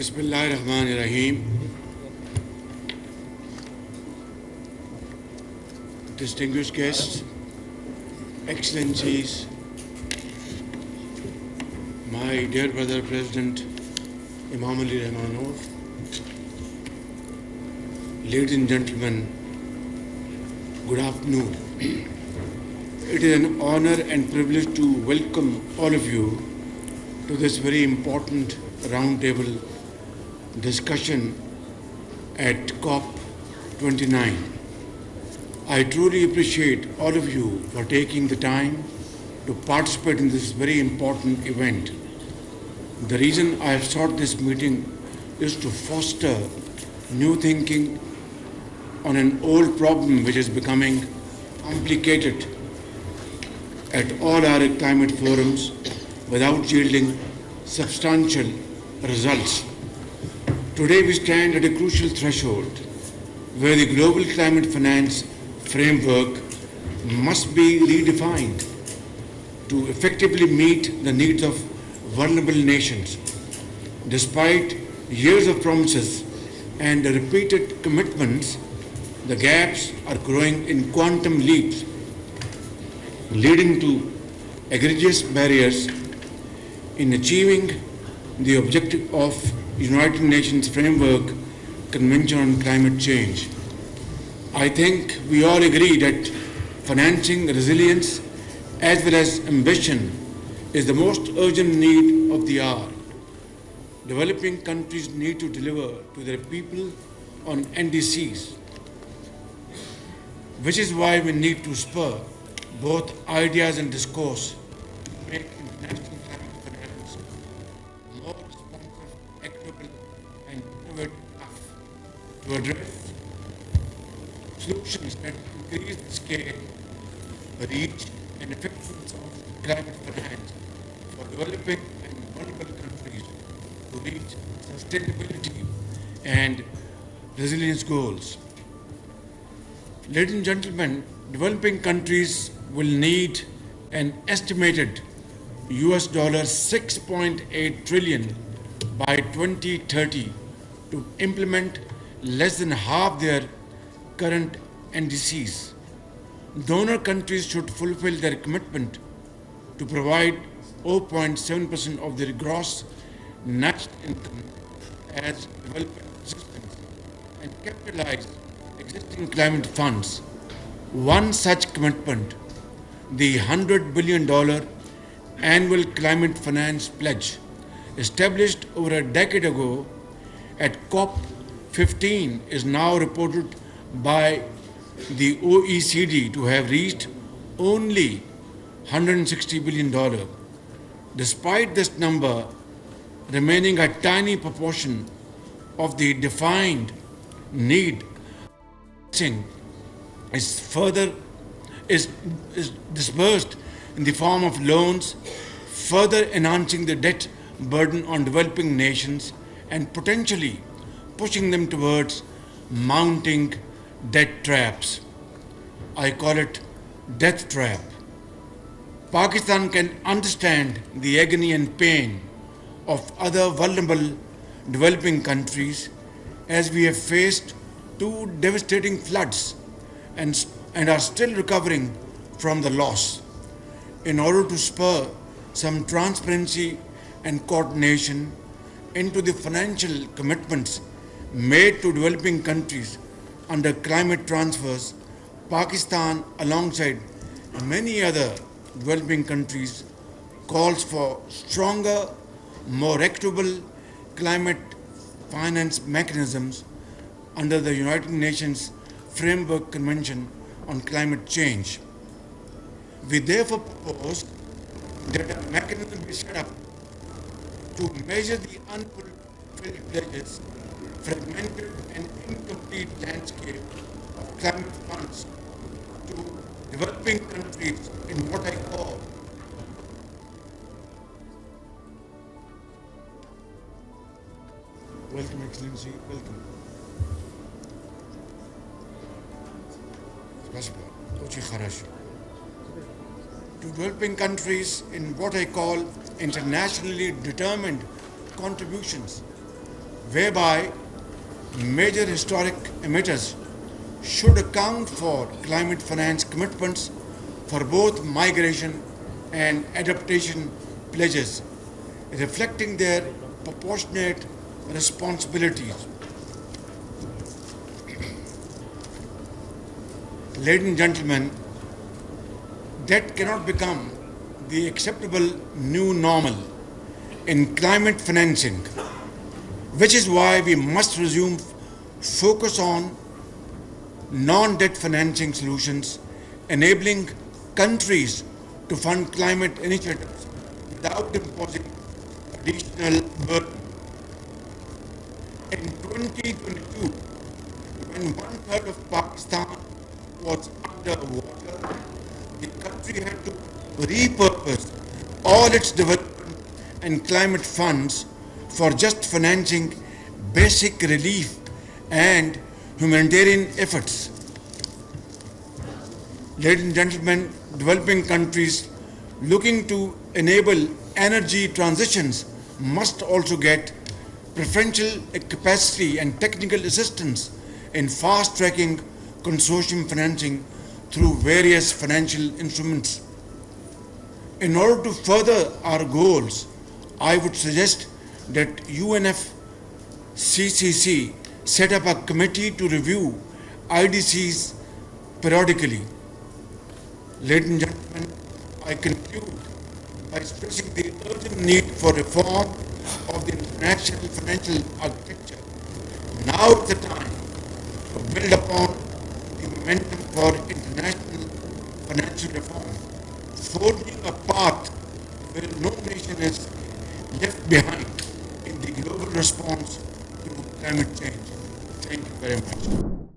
Bismillahirrahmanirrahim. Distinguished guests, Excellencies, my dear brother President Imam Ali Rahmanov, ladies and gentlemen, good afternoon. It is an honor and privilege to welcome all of you to this very important roundtable discussion at COP29. I truly appreciate all of you for taking the time to participate in this very important event. The reason I have sought this meeting is to foster new thinking on an old problem which is becoming complicated at all our climate forums without yielding substantial results. Today we stand at a crucial threshold where the global climate finance framework must be redefined to effectively meet the needs of vulnerable nations. Despite years of promises and repeated commitments, the gaps are growing in quantum leaps, leading to egregious barriers in achieving the objective of United Nations Framework Convention on Climate Change. I think we all agree that financing resilience as well as ambition is the most urgent need of the hour. Developing countries need to deliver to their people on NDCs, which is why we need to spur both ideas and discourse to make international climate finance more responsive, equitable, and innovative enough to address solutions that increase the scale, reach, and effectiveness of climate finance for developing and vulnerable countries to reach sustainability and resilience goals. Ladies and gentlemen, developing countries will need an estimated $6.8 trillion by 2030 to implement less than half their current NDCs. Donor countries should fulfill their commitment to provide 0.7% of their gross national income as development assistance and capitalize existing climate funds. One such commitment, the $100 billion annual climate finance pledge, established over a decade ago at COP15, is now reported by the OECD to have reached only $160 billion. Despite this number remaining a tiny proportion of the defined need, is disbursed in the form of loans, further enhancing the debt burden on developing nations and potentially pushing them towards mounting debt traps. I call it death trap. Pakistan can understand the agony and pain of other vulnerable developing countries as we have faced two devastating floods and are still recovering from the loss. In order to spur some transparency and coordination into the financial commitments made to developing countries under climate transfers, Pakistan, alongside many other developing countries, calls for stronger, more equitable climate finance mechanisms under the United Nations Framework Convention on Climate Change. We therefore propose that a mechanism be set up to measure the unfulfilled pledges, fragmented and incomplete landscape of climate funds to developing countries in what I call welcome, Excellency, welcome. To developing countries in what I call internationally determined contributions whereby major historic emitters should account for climate finance commitments for both migration and adaptation pledges, reflecting their proportionate responsibilities. Ladies and gentlemen, that cannot become the acceptable new normal in climate financing, which is why we must resume focus on non-debt financing solutions, enabling countries to fund climate initiatives without imposing additional burden. In 2022, when one-third of Pakistan was underwater, the country had to repurpose all its development and climate funds for just financing basic relief and humanitarian efforts. Ladies and gentlemen, developing countries looking to enable energy transitions must also get preferential capacity and technical assistance in fast-tracking consortium financing through various financial instruments. In order to further our goals, I would suggest that UNFCCC set up a committee to review IDCs periodically. Ladies and gentlemen, I conclude by stressing the urgent need for reform of the international financial architecture. Now is the time to build upon the momentum for international financial reform, forging a path where no nation is left behind in the global response to climate change. Thank you very much.